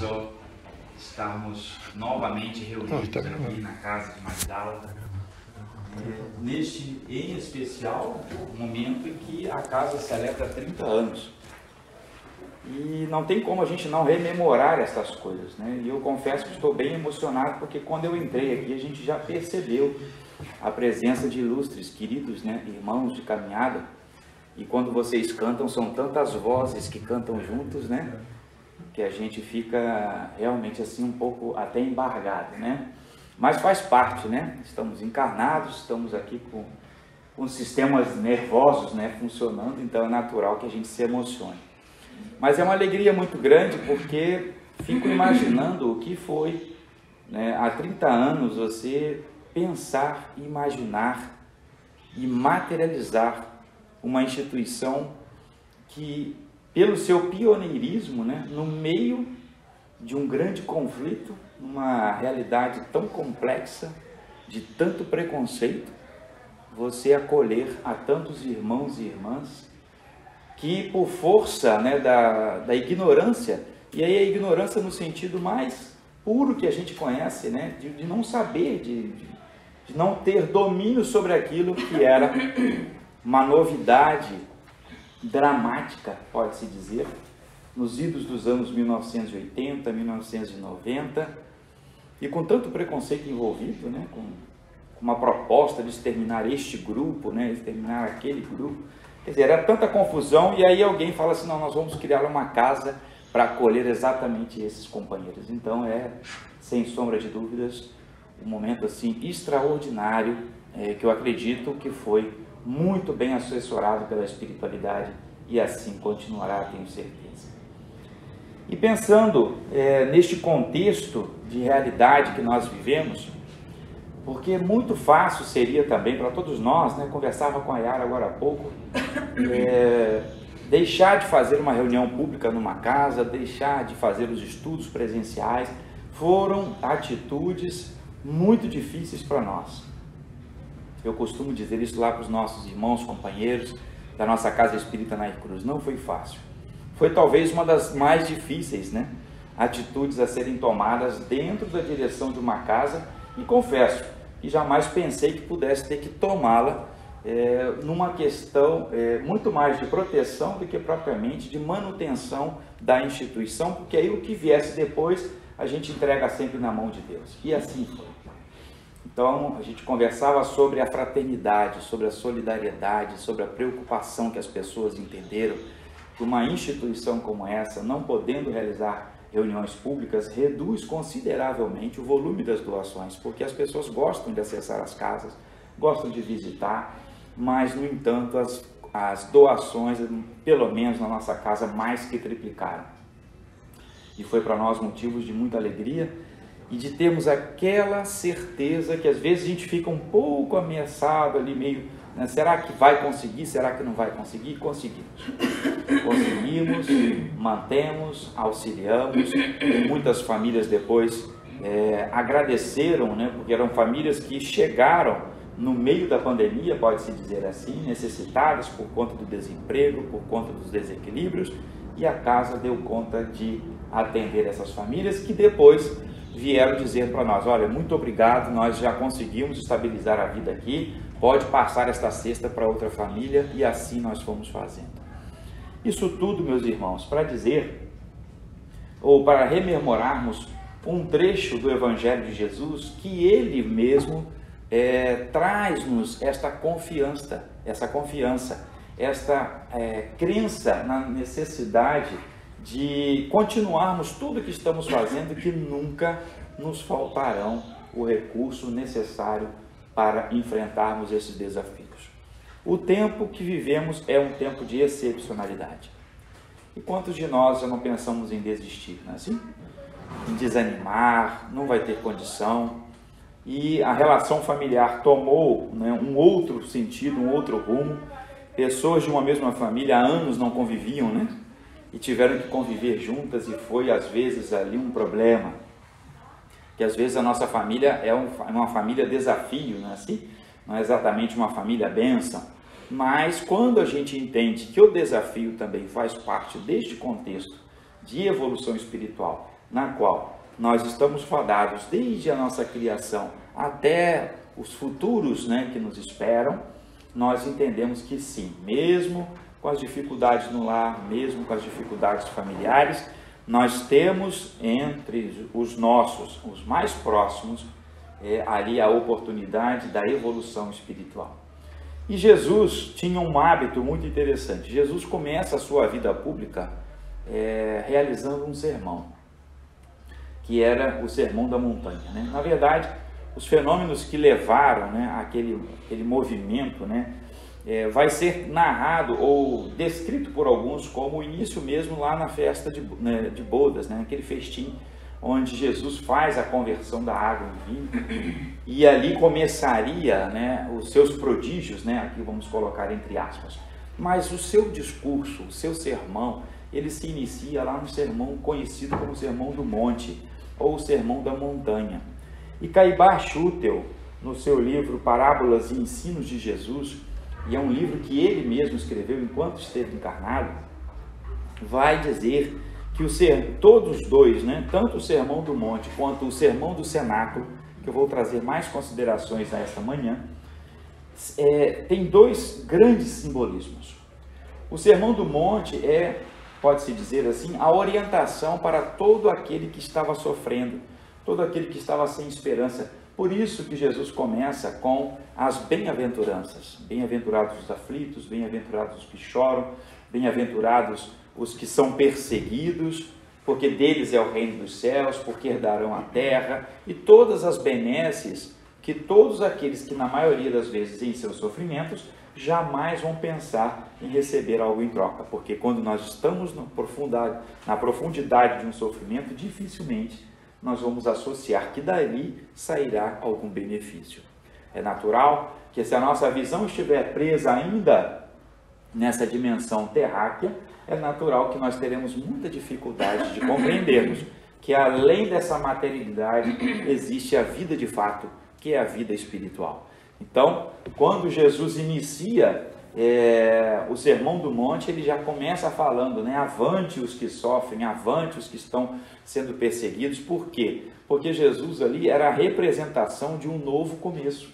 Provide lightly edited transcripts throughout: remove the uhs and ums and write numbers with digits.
irmãos, estarmos novamente reunidos aqui na casa de Magdala, neste em especial momento em que a casa celebra 30 anos. E não tem como a gente não rememorar essas coisas, né? E eu confesso que estou bem emocionado, porque quando eu entrei aqui a gente já percebeu a presença de ilustres, queridos, né, irmãos de caminhada. E quando vocês cantam, são tantas vozes que cantam juntos, né, que a gente fica realmente assim um pouco até embargado, né? Mas faz parte, né? Estamos encarnados, estamos aqui com sistemas nervosos, né, funcionando, então é natural que a gente se emocione. Mas é uma alegria muito grande, porque fico imaginando o que foi, né, há 30 anos você pensar, imaginar e materializar uma instituição que, pelo seu pioneirismo, né, no meio de um grande conflito, numa realidade tão complexa, de tanto preconceito, você acolher a tantos irmãos e irmãs que, por força, né, da ignorância, e aí a ignorância no sentido mais puro que a gente conhece, né, de não saber, de não ter domínio sobre aquilo que era uma novidade dramática, pode-se dizer, nos idos dos anos 1980, 1990, e com tanto preconceito envolvido, né, com uma proposta de exterminar este grupo, né, exterminar aquele grupo. Quer dizer, era tanta confusão, e aí alguém fala assim, não, nós vamos criar uma casa para acolher exatamente esses companheiros. Então é, sem sombra de dúvidas, um momento assim extraordinário, que eu acredito que foi muito bem assessorado pela espiritualidade, e assim continuará, tenho certeza. E pensando neste contexto de realidade que nós vivemos, porque muito fácil seria também para todos nós, né, conversava com a Yara agora há pouco, deixar de fazer uma reunião pública numa casa, deixar de fazer os estudos presenciais, foram atitudes muito difíceis para nós. Eu costumo dizer isso lá para os nossos irmãos, companheiros da nossa Casa Espírita Nair Cruz, não foi fácil. Foi talvez uma das mais difíceis, né, atitudes a serem tomadas dentro da direção de uma casa, e confesso que jamais pensei que pudesse ter que tomá-la numa questão muito mais de proteção do que propriamente de manutenção da instituição, porque aí o que viesse depois a gente entrega sempre na mão de Deus. E assim foi. Então a gente conversava sobre a fraternidade, sobre a solidariedade, sobre a preocupação que as pessoas entenderam que uma instituição como essa, não podendo realizar reuniões públicas, reduz consideravelmente o volume das doações, porque as pessoas gostam de acessar as casas, gostam de visitar, mas, no entanto, as doações, pelo menos na nossa casa, mais que triplicaram. E foi para nós motivos de muita alegria e de termos aquela certeza que às vezes a gente fica um pouco ameaçado ali, meio, né, será que vai conseguir, será que não vai conseguir? Conseguimos. Conseguimos, mantemos, auxiliamos. Muitas famílias depois agradeceram, né, porque eram famílias que chegaram no meio da pandemia, pode-se dizer assim, necessitadas por conta do desemprego, por conta dos desequilíbrios, e a casa deu conta de atender essas famílias, que depois vieram dizer para nós, olha, muito obrigado, nós já conseguimos estabilizar a vida aqui, pode passar esta cesta para outra família, e assim nós fomos fazendo. Isso tudo, meus irmãos, para dizer, ou para rememorarmos um trecho do Evangelho de Jesus, que ele mesmo traz-nos esta confiança, esta crença na necessidade de continuarmos tudo o que estamos fazendo, que nunca nos faltarão o recurso necessário para enfrentarmos esses desafios. O tempo que vivemos é um tempo de excepcionalidade. E quantos de nós já não pensamos em desistir, não é assim? Em desanimar, não vai ter condição. E a relação familiar tomou, né, um outro sentido, um outro rumo. Pessoas de uma mesma família há anos não conviviam, né? E tiveram que conviver juntas, e foi às vezes ali um problema. Que às vezes a nossa família é uma família desafio, não é assim? Não é exatamente uma família bênção. Mas quando a gente entende que o desafio também faz parte deste contexto de evolução espiritual, na qual nós estamos fadados desde a nossa criação até os futuros, né, que nos esperam, nós entendemos que sim, mesmo com as dificuldades no lar, mesmo com as dificuldades familiares, nós temos entre os nossos, os mais próximos, ali a oportunidade da evolução espiritual. E Jesus tinha um hábito muito interessante. Jesus começa a sua vida pública realizando um sermão, que era o Sermão da Montanha, né? Na verdade, os fenômenos que levaram, né, aquele movimento, né, vai ser narrado ou descrito por alguns como o início mesmo lá na festa de bodas, né, aquele festim onde Jesus faz a conversão da água em vinho, e ali começaria, né, os seus prodígios, né, aqui vamos colocar entre aspas. Mas o seu discurso, o seu sermão, ele se inicia lá no sermão conhecido como Sermão do Monte, ou Sermão da Montanha. E Caibar Schutel, no seu livro Parábolas e Ensinos de Jesus, e é um livro que ele mesmo escreveu enquanto esteve encarnado, vai dizer que todos os dois, né, tanto o Sermão do Monte quanto o Sermão do Cenáculo, que eu vou trazer mais considerações a esta manhã, tem dois grandes simbolismos. O Sermão do Monte pode-se dizer assim, a orientação para todo aquele que estava sofrendo, todo aquele que estava sem esperança. Por isso que Jesus começa com as bem-aventuranças. Bem-aventurados os aflitos, bem-aventurados os que choram, bem-aventurados os que são perseguidos, porque deles é o reino dos céus, porque herdarão a terra, e todas as benesses que todos aqueles que, na maioria das vezes, em seus sofrimentos, jamais vão pensar em receber algo em troca, porque quando nós estamos na profundidade de um sofrimento, dificilmente nós vamos associar que dali sairá algum benefício. É natural que, se a nossa visão estiver presa ainda nessa dimensão terráquea, é natural que nós teremos muita dificuldade de compreendermos que, além dessa materialidade, existe a vida de fato, que é a vida espiritual. Então, quando Jesus inicia o Sermão do Monte, ele já começa falando, né, avante os que sofrem, avante os que estão sendo perseguidos. Por quê? Porque Jesus ali era a representação de um novo começo.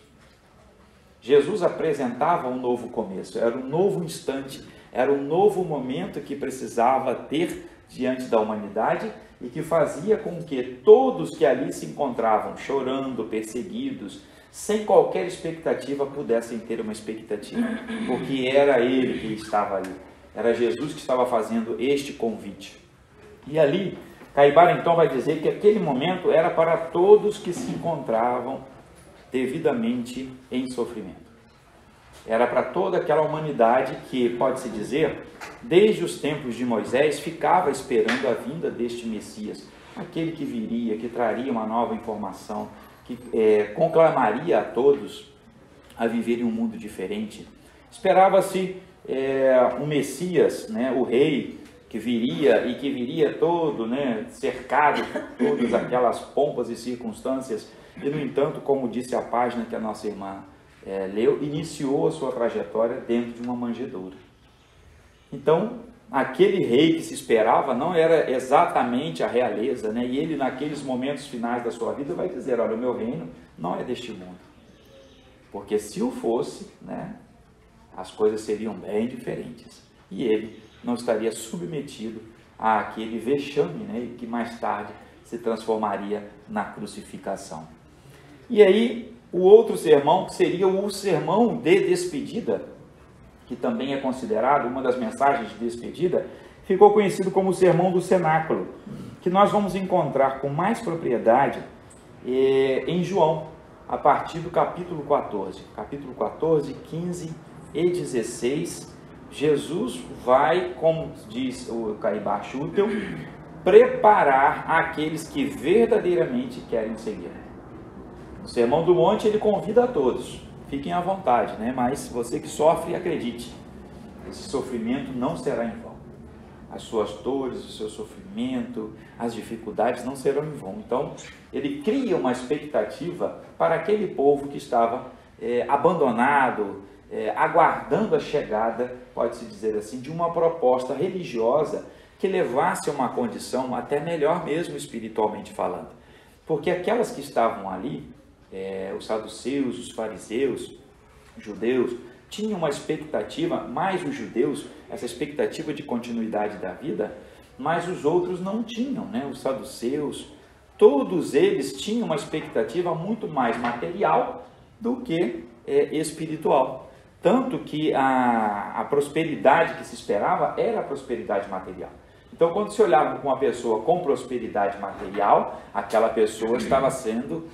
Jesus apresentava um novo começo, era um novo instante, era um novo momento que precisava ter diante da humanidade e que fazia com que todos que ali se encontravam chorando, perseguidos, sem qualquer expectativa, pudessem ter uma expectativa, porque era ele que estava ali, era Jesus que estava fazendo este convite. E ali, Caibar então vai dizer que aquele momento era para todos que se encontravam devidamente em sofrimento. Era para toda aquela humanidade que, pode-se dizer, desde os tempos de Moisés, ficava esperando a vinda deste Messias, aquele que viria, que traria uma nova informação, que conclamaria a todos a viverem um mundo diferente. Esperava-se um Messias, né, o rei, que viria todo, né, cercado por todas aquelas pompas e circunstâncias, e, no entanto, como disse a página que a nossa irmã leu, iniciou a sua trajetória dentro de uma manjedoura. Então, aquele rei que se esperava não era exatamente a realeza, né? E ele, naqueles momentos finais da sua vida, vai dizer, olha, o meu reino não é deste mundo. Porque se o fosse, né, as coisas seriam bem diferentes. E ele não estaria submetido àquele vexame, né, que mais tarde se transformaria na crucificação. E aí, o outro sermão, que seria o sermão de despedida, que também é considerado uma das mensagens de despedida, ficou conhecido como o Sermão do Cenáculo, que nós vamos encontrar com mais propriedade em João, a partir do capítulo 14. Capítulo 14, 15 e 16, Jesus vai, como diz o Caibar Schutel, preparar aqueles que verdadeiramente querem seguir. No Sermão do Monte ele convida a todos, fiquem à vontade, né? Mas você que sofre, acredite, esse sofrimento não será em vão. As suas dores, o seu sofrimento, as dificuldades não serão em vão. Então, ele cria uma expectativa para aquele povo que estava abandonado, aguardando a chegada, pode-se dizer assim, de uma proposta religiosa que levasse a uma condição até melhor mesmo espiritualmente falando. Porque aquelas que estavam ali, os saduceus, os fariseus, os judeus, tinham uma expectativa, mais os judeus, essa expectativa de continuidade da vida, mas os outros não tinham, né? Os saduceus, todos eles tinham uma expectativa muito mais material do que espiritual. Tanto que a prosperidade que se esperava era a prosperidade material. Então, quando se olhava com uma pessoa com prosperidade material, aquela pessoa estava sendo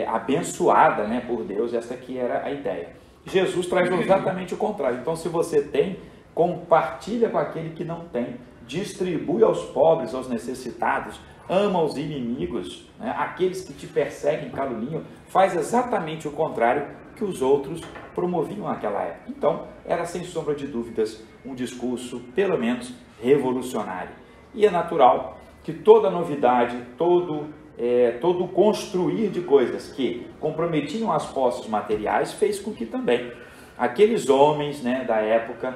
abençoada, né, por Deus, essa que era a ideia. Jesus traz exatamente o contrário. Então, se você tem, compartilha com aquele que não tem, distribui aos pobres, aos necessitados, ama os inimigos, né, aqueles que te perseguem, caluniam, faz exatamente o contrário que os outros promoviam naquela época. Então, era sem sombra de dúvidas um discurso, pelo menos, revolucionário. E é natural que toda novidade, todo construir de coisas que comprometiam as posses materiais fez com que também aqueles homens, né, da época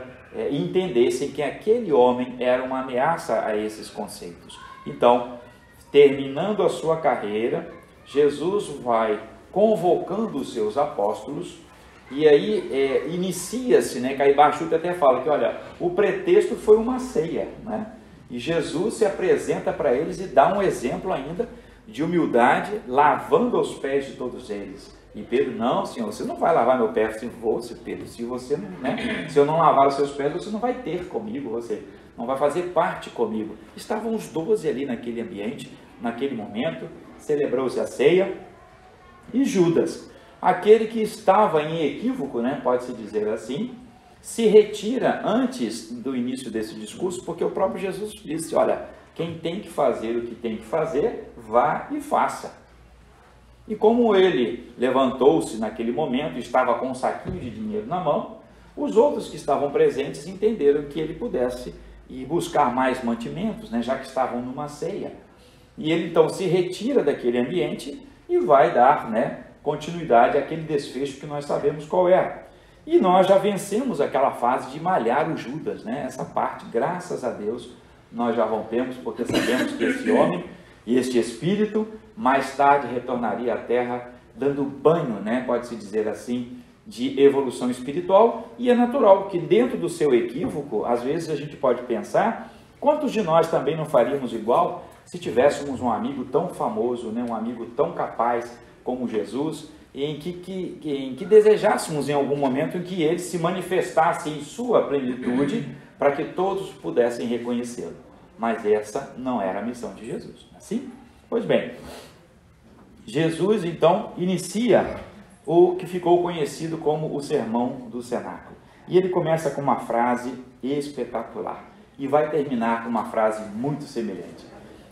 entendessem que aquele homem era uma ameaça a esses conceitos. Então, terminando a sua carreira, Jesus vai convocando os seus apóstolos, e aí inicia-se, né, Caí Bar Schulte até fala que, olha, o pretexto foi uma ceia, né, e Jesus se apresenta para eles e dá um exemplo ainda de humildade, lavando os pés de todos eles. E Pedro, não, Senhor, você não vai lavar meu pé. Assim, Pedro, se você não, né, se eu não lavar os seus pés, você não vai ter comigo, você não vai fazer parte comigo. Estavam os 12 ali naquele ambiente, naquele momento, celebrou-se a ceia, e Judas, aquele que estava em equívoco, né, pode-se dizer assim, se retira antes do início desse discurso, porque o próprio Jesus disse, olha, quem tem que fazer o que tem que fazer, vá e faça. E como ele levantou-se naquele momento, estava com um saquinho de dinheiro na mão, os outros que estavam presentes entenderam que ele pudesse ir buscar mais mantimentos, né, já que estavam numa ceia. E ele então se retira daquele ambiente e vai dar, né, continuidade àquele desfecho que nós sabemos qual é. E nós já vencemos aquela fase de malhar o Judas, né? Essa parte, graças a Deus, nós já rompemos, porque sabemos que esse homem e este espírito mais tarde retornaria à Terra dando banho, né? Pode-se dizer assim, de evolução espiritual. E é natural que dentro do seu equívoco, às vezes a gente pode pensar, quantos de nós também não faríamos igual se tivéssemos um amigo tão famoso, né? Um amigo tão capaz como Jesus, em que desejássemos em algum momento em que ele se manifestasse em sua plenitude para que todos pudessem reconhecê-lo. Mas essa não era a missão de Jesus, não é assim? Pois bem, Jesus então inicia o que ficou conhecido como o Sermão do Cenáculo. E ele começa com uma frase espetacular e vai terminar com uma frase muito semelhante.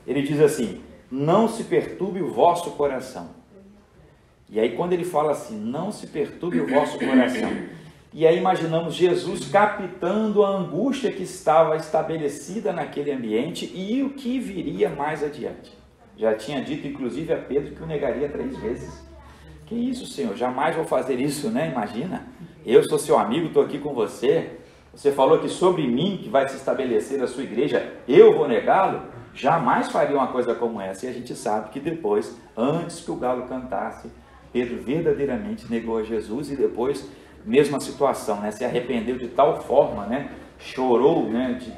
Ele diz assim, não se perturbe o vosso coração. E aí quando ele fala assim, não se perturbe o vosso coração, e aí imaginamos Jesus captando a angústia que estava estabelecida naquele ambiente e o que viria mais adiante. Já tinha dito inclusive a Pedro que o negaria 3 vezes. Que isso, Senhor, jamais vou fazer isso, né? Imagina, eu sou seu amigo, estou aqui com você, você falou que sobre mim que vai se estabelecer a sua igreja, eu vou negá-lo? Jamais faria uma coisa como essa. E a gente sabe que depois, antes que o galo cantasse, Pedro verdadeiramente negou a Jesus e depois, mesma situação, né? Se arrependeu de tal forma, né? Chorou, né? de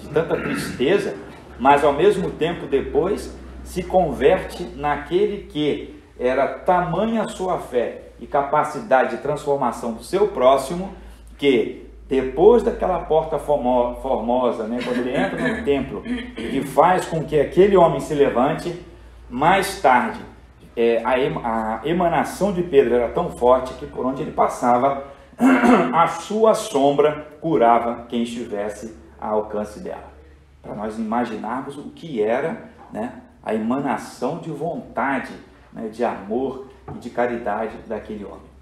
tanta tristeza, mas ao mesmo tempo depois se converte naquele que era tamanha a sua fé e capacidade de transformação do seu próximo, que depois daquela porta formosa, né? Quando ele entra no templo e faz com que aquele homem se levante, mais tarde, a emanação de Pedro era tão forte que por onde ele passava, a sua sombra curava quem estivesse ao alcance dela. Para nós imaginarmos o que era, né, a emanação de vontade, né, de amor e de caridade daquele homem.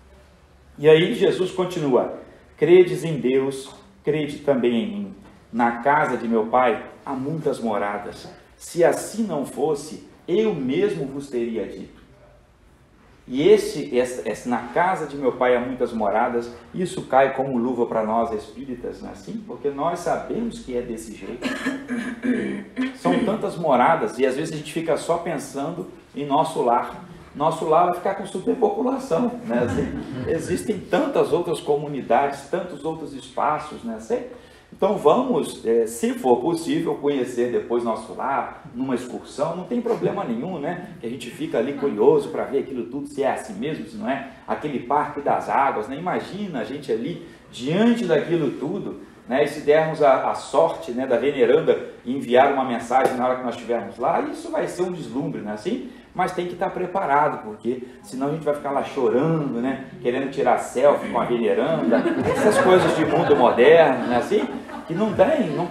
E aí Jesus continua, credes em Deus, crede também em mim. Na casa de meu Pai há muitas moradas. Se assim não fosse, eu mesmo vos teria dito. E na casa de meu pai há muitas moradas, isso cai como luva para nós espíritas, não é assim? Porque nós sabemos que é desse jeito. São tantas moradas e às vezes a gente fica só pensando em nosso lar. Nosso lar vai ficar com superpopulação, né? Assim, existem tantas outras comunidades, tantos outros espaços, né? Assim, então vamos, se for possível, conhecer depois nosso lar, numa excursão, não tem problema nenhum, né? Que a gente fica ali curioso para ver aquilo tudo, se é assim mesmo, se não é. Aquele Parque das Águas, né? Imagina a gente ali, diante daquilo tudo, né? E se dermos a sorte, né, da veneranda enviar uma mensagem na hora que nós estivermos lá, isso vai ser um deslumbre, né? Assim, mas tem que estar preparado, porque senão a gente vai ficar lá chorando, né? Querendo tirar selfie com a veneranda, essas coisas de mundo moderno, né? Assim, que não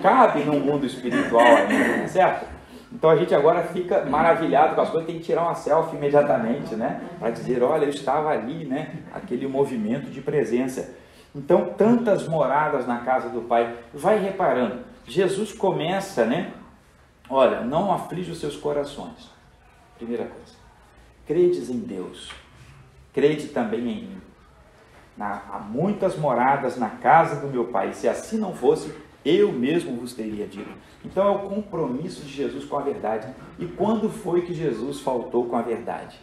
cabe no mundo espiritual ainda, né? Certo? Então a gente agora fica maravilhado com as coisas, tem que tirar uma selfie imediatamente, né? Para dizer, olha, eu estava ali, né? Aquele movimento de presença. Então, tantas moradas na casa do Pai. Vai reparando, Jesus começa, né? Olha, não aflige os seus corações. Primeira coisa, credes em Deus, crede também em mim. Há muitas moradas na casa do meu Pai, se assim não fosse, eu mesmo vos teria dito. Então é o compromisso de Jesus com a verdade. E quando foi que Jesus faltou com a verdade?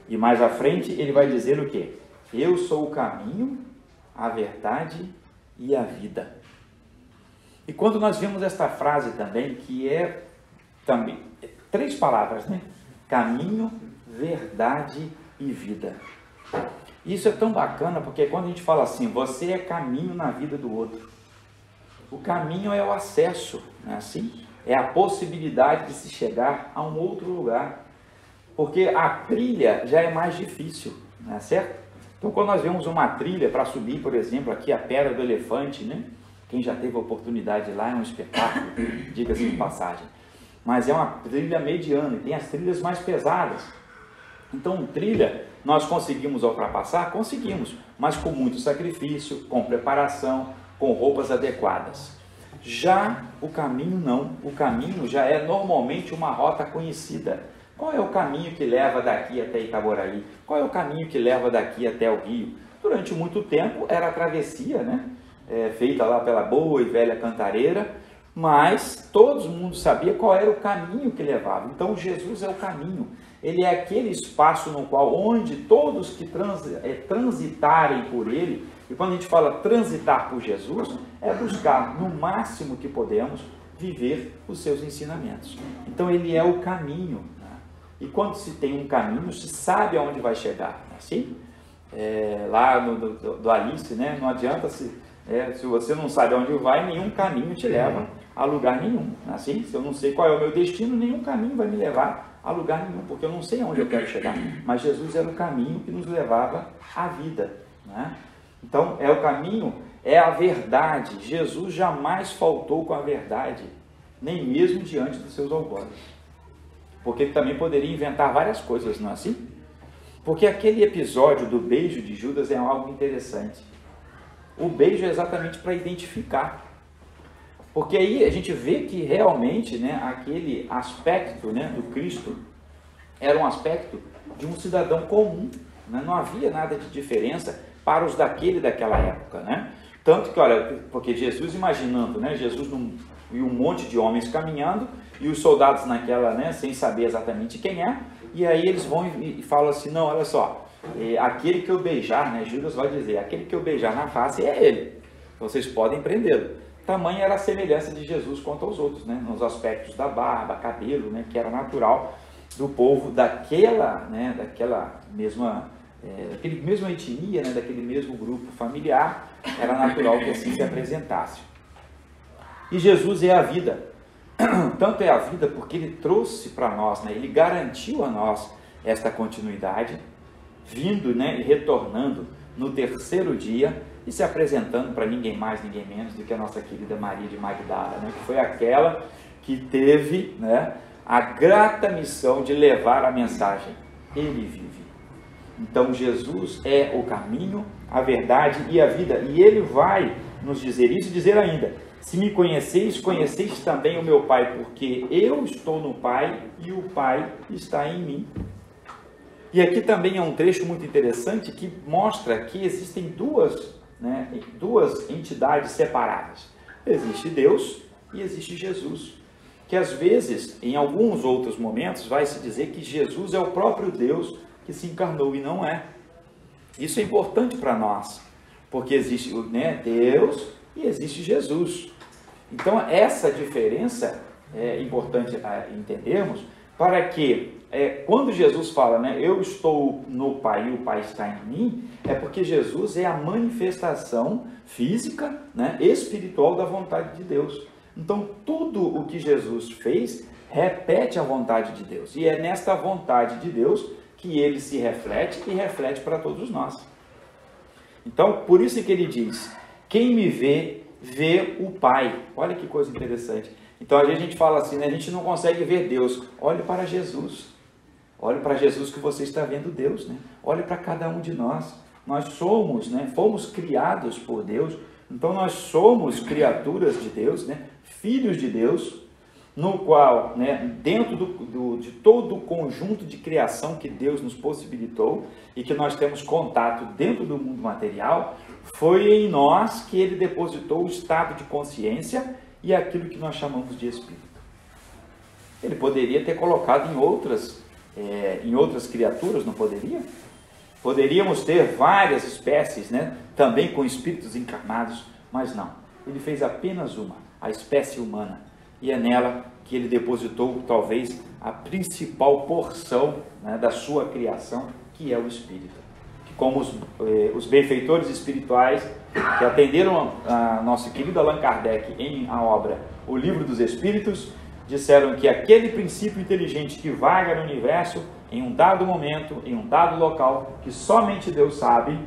E mais à frente ele vai dizer o quê? Eu sou o caminho, a verdade e a vida. E quando nós vemos esta frase também, que é também 3 palavras, né? Caminho, verdade e vida. Isso é tão bacana, porque quando a gente fala assim, você é caminho na vida do outro. O caminho é o acesso, não é assim? É a possibilidade de se chegar a um outro lugar. Porque a trilha já é mais difícil, não é certo? Então quando nós vemos uma trilha para subir, por exemplo, aqui a Pedra do Elefante, né? Quem já teve a oportunidade lá, é um espetáculo, diga-se de passagem. Mas é uma trilha mediana, e tem as trilhas mais pesadas. Então, trilha, nós conseguimos ultrapassar? Conseguimos, mas com muito sacrifício, com preparação, com roupas adequadas. Já o caminho não, o caminho já é normalmente uma rota conhecida. Qual é o caminho que leva daqui até Itaboraí? Qual é o caminho que leva daqui até o Rio? Durante muito tempo era a travessia, né? Feita lá pela boa e velha cantareira, mas todo mundo sabia qual era o caminho que levava. Então Jesus é o caminho, ele é aquele espaço no qual, onde todos que transitarem por ele, e quando a gente fala transitar por Jesus, é buscar no máximo que podemos viver os seus ensinamentos. Então ele é o caminho, né? E quando se tem um caminho, se sabe aonde vai chegar, assim? Lá do Alice, né? Não adianta se você não sabe aonde vai, nenhum caminho te leva a lugar nenhum. Assim, se eu não sei qual é o meu destino, nenhum caminho vai me levar a lugar nenhum, porque eu não sei aonde eu quero chegar. Mas Jesus era o caminho que nos levava à vida, né? Então, é o caminho, é a verdade. Jesus jamais faltou com a verdade, nem mesmo diante dos seus algozes. Porque ele também poderia inventar várias coisas, não é assim? Porque aquele episódio do beijo de Judas é algo interessante. O beijo é exatamente para identificar. Porque aí a gente vê que realmente, né, aquele aspecto, né, do Cristo era um aspecto de um cidadão comum, né? Não havia nada de diferença para os daquela época, né? Tanto que, olha, porque Jesus imaginando, né, Jesus e um monte de homens caminhando, e os soldados naquela, né, sem saber exatamente quem é, e aí eles vão e falam assim, não, olha só, aquele que eu beijar, né, Judas vai dizer, aquele que eu beijar na face é ele, vocês podem prendê-lo. Tamanha era a semelhança de Jesus quanto aos outros, né, nos aspectos da barba, cabelo, né, que era natural do povo daquela mesma etnia, né, daquele mesmo grupo familiar, era natural que assim se apresentasse. E Jesus é a vida. Tanto é a vida porque ele trouxe para nós, né, ele garantiu a nós esta continuidade, vindo, né, e retornando no terceiro dia e se apresentando para ninguém mais, ninguém menos do que a nossa querida Maria de Magdala, né, que foi aquela que teve, né, a grata missão de levar a mensagem. Ele vive. Então Jesus é o caminho, a verdade e a vida. E ele vai nos dizer isso e dizer ainda, se me conheceis, conheceis também o meu Pai, porque eu estou no Pai e o Pai está em mim. E aqui também é um trecho muito interessante que mostra que existem duas entidades separadas. Existe Deus e existe Jesus. Que às vezes, em alguns outros momentos, vai se dizer que Jesus é o próprio Deus que se encarnou, e não é. Isso é importante para nós, porque existe Deus e existe Jesus. Então, essa diferença é importante entendermos, para que, quando Jesus fala, eu estou no Pai e o Pai está em mim, é porque Jesus é a manifestação física, espiritual da vontade de Deus. Então, tudo o que Jesus fez repete a vontade de Deus. E é nesta vontade de Deus que ele se reflete e reflete para todos nós. Então, por isso que ele diz, quem me vê, vê o Pai. Olha que coisa interessante. Então, a gente fala assim, a gente não consegue ver Deus. Olhe para Jesus. Olhe para Jesus que você está vendo Deus. Olhe para cada um de nós. Nós somos, fomos criados por Deus. Então, nós somos criaturas de Deus, filhos de Deus, no qual, dentro de todo o conjunto de criação que Deus nos possibilitou e que nós temos contato dentro do mundo material, foi em nós que ele depositou o estado de consciência e aquilo que nós chamamos de espírito. Ele poderia ter colocado em outras criaturas, não poderia? Poderíamos ter várias espécies, também com espíritos encarnados, mas não. Ele fez apenas uma, a espécie humana, e é nela que ele depositou talvez a principal porção da sua criação, que é o espírito. Que como os benfeitores espirituais que atenderam a nosso querido Allan Kardec em a obra O Livro dos Espíritos, disseram que aquele princípio inteligente que vaga no universo em um dado momento, em um dado local, que somente Deus sabe,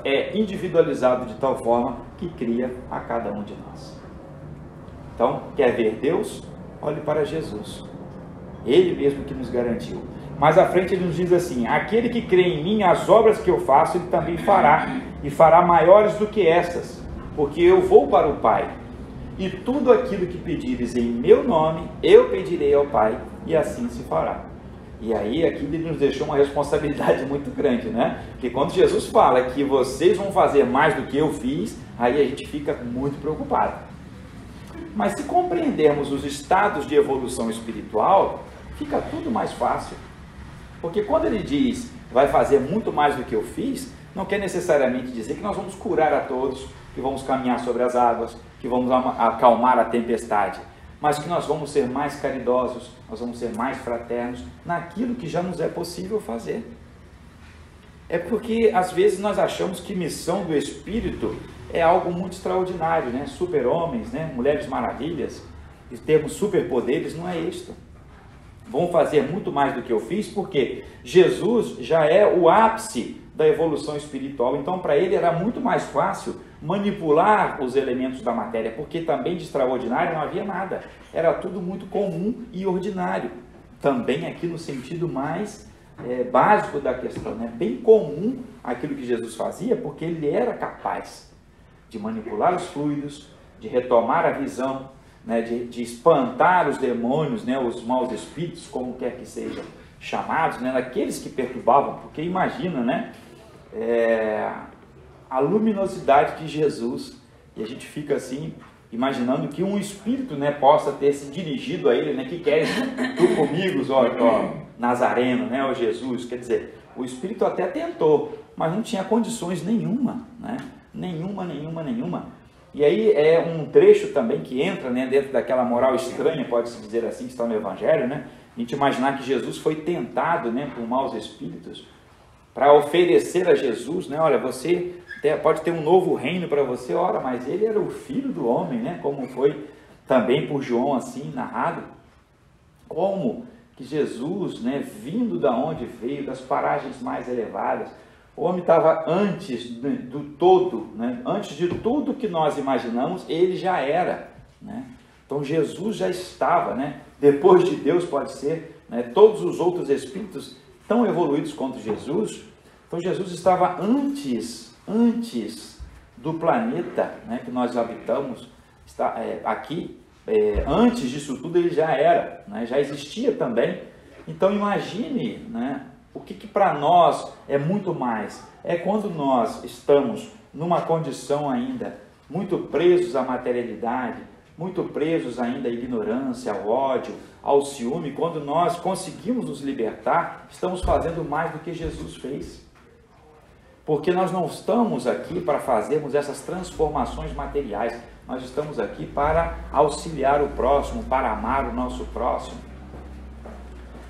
é individualizado de tal forma que cria a cada um de nós. Então, quer ver Deus? Olhe para Jesus. Ele mesmo que nos garantiu. Mais à frente ele nos diz assim, aquele que crê em mim, as obras que eu faço, ele também fará, e fará maiores do que estas, porque eu vou para o Pai. E tudo aquilo que pedires em meu nome, eu pedirei ao Pai, e assim se fará. E aí, aqui ele nos deixou uma responsabilidade muito grande, Porque quando Jesus fala que vocês vão fazer mais do que eu fiz, aí a gente fica muito preocupado. Mas se compreendermos os estados de evolução espiritual, fica tudo mais fácil. Porque quando ele diz, vai fazer muito mais do que eu fiz, não quer necessariamente dizer que nós vamos curar a todos, que vamos caminhar sobre as águas, que vamos acalmar a tempestade, mas que nós vamos ser mais caridosos, nós vamos ser mais fraternos naquilo que já nos é possível fazer. É porque às vezes nós achamos que missão do Espírito é algo muito extraordinário, super-homens, mulheres maravilhas, e termos superpoderes, não é isto. Vão fazer muito mais do que eu fiz, porque Jesus já é o ápice da evolução espiritual, então para ele era muito mais fácil manipular os elementos da matéria, porque também de extraordinário não havia nada, era tudo muito comum e ordinário, também aqui no sentido mais básico da questão, bem comum aquilo que Jesus fazia, porque ele era capaz de manipular os fluidos, de retomar a visão, de espantar os demônios, os maus espíritos, como quer que sejam chamados, daqueles que perturbavam, porque imagina, a luminosidade de Jesus, e a gente fica assim, imaginando que um espírito, possa ter se dirigido a ele, que quer tu comigo, ó Nazareno, ó Jesus, quer dizer, o espírito até tentou, mas não tinha condições nenhuma, nenhuma. E aí é um trecho também que entra dentro daquela moral estranha, pode-se dizer assim, que está no Evangelho, a gente imaginar que Jesus foi tentado por maus espíritos, para oferecer a Jesus, olha, você pode ter um novo reino para você, ora, mas ele era o filho do homem, como foi também por João assim narrado, como que Jesus, vindo da onde veio, das paragens mais elevadas, o homem estava antes do todo, antes de tudo que nós imaginamos, ele já era, Então Jesus já estava, depois de Deus pode ser, todos os outros espíritos tão evoluídos quanto Jesus, então Jesus estava antes do planeta que nós habitamos, aqui, antes disso tudo ele já era, já existia também. Então imagine O que para nós é muito mais? É quando nós estamos numa condição ainda muito presos à materialidade, muito presos ainda à ignorância, ao ódio, ao ciúme. Quando nós conseguimos nos libertar, estamos fazendo mais do que Jesus fez. Porque nós não estamos aqui para fazermos essas transformações materiais, nós estamos aqui para auxiliar o próximo, para amar o nosso próximo,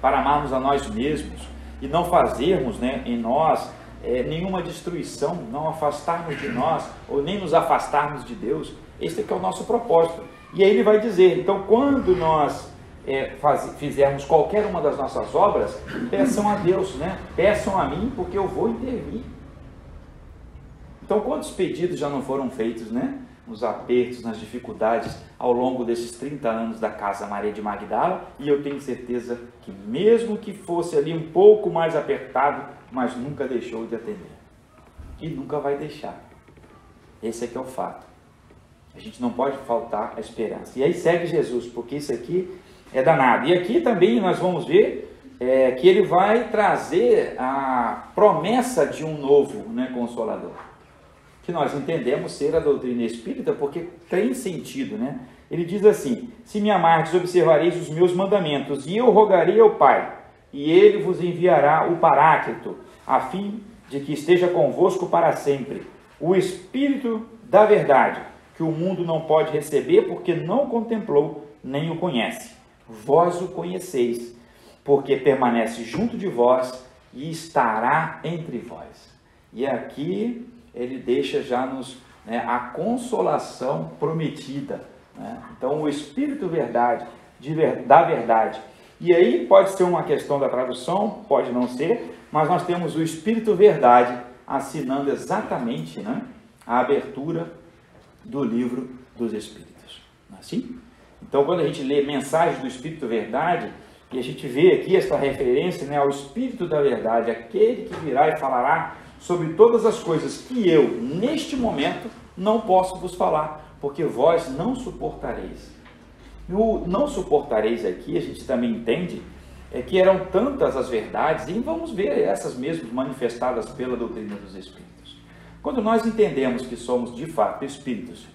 para amarmos a nós mesmos e não fazermos, né, em nós nenhuma destruição, não afastarmos de nós ou nem nos afastarmos de Deus. Esse é que é o nosso propósito. E aí ele vai dizer, então quando nós fizermos qualquer uma das nossas obras, peçam a Deus, né? Peçam a mim porque eu vou intervir. Então quantos pedidos já não foram feitos, né? Nos apertos, nas dificuldades ao longo desses 30 anos da Casa Maria de Magdala, e eu tenho certeza que mesmo que fosse ali um pouco mais apertado, mas nunca deixou de atender. E nunca vai deixar. Esse é que é o fato. A gente não pode faltar a esperança. E aí segue Jesus, porque isso aqui é danado. E aqui também nós vamos ver que ele vai trazer a promessa de um novo, né, Consolador. Que nós entendemos ser a doutrina espírita, porque tem sentido, né? Ele diz assim: se me amardes, observareis os meus mandamentos, e eu rogarei ao Pai, e ele vos enviará o Paráclito, a fim de que esteja convosco para sempre, o Espírito da verdade, que o mundo não pode receber, porque não contemplou, nem o conhece. Vós o conheceis, porque permanece junto de vós e estará entre vós. E aqui ele deixa já nos, né, a consolação prometida, né? Então o Espírito da verdade. E aí pode ser uma questão da tradução, pode não ser, mas nós temos o Espírito verdade assinando exatamente, né, a abertura do livro dos Espíritos. Não é assim? Então quando a gente lê mensagem do Espírito verdade, e a gente vê aqui essa referência, né, ao Espírito da verdade, aquele que virá e falará sobre todas as coisas que eu, neste momento, não posso vos falar, porque vós não suportareis. O não suportareis aqui, a gente também entende, que eram tantas as verdades, e vamos ver essas mesmas manifestadas pela doutrina dos Espíritos. Quando nós entendemos que somos, de fato, Espíritos,